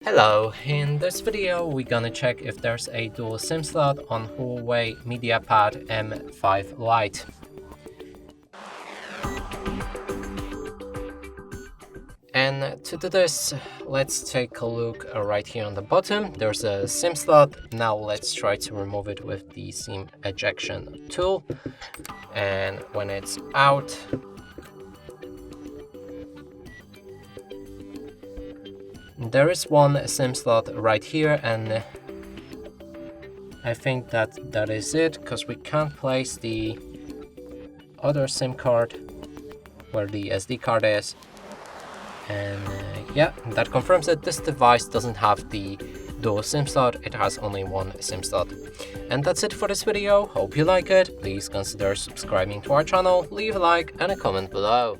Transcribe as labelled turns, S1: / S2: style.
S1: Hello, in this video we're gonna check if there's a dual SIM slot on HUAWEI MediaPad M5 Lite. And to do this, let's take a look right here on the bottom. There's a SIM slot. Now let's try to remove it with the SIM ejection tool. And when it's out, there is one SIM slot right here, and I think that is it, because we can't place the other SIM card where the SD card is. And yeah, that confirms that this device doesn't have the dual SIM slot, it has only one SIM slot. And that's it for this video. Hope you like it. Please consider subscribing to our channel, leave a like and a comment below.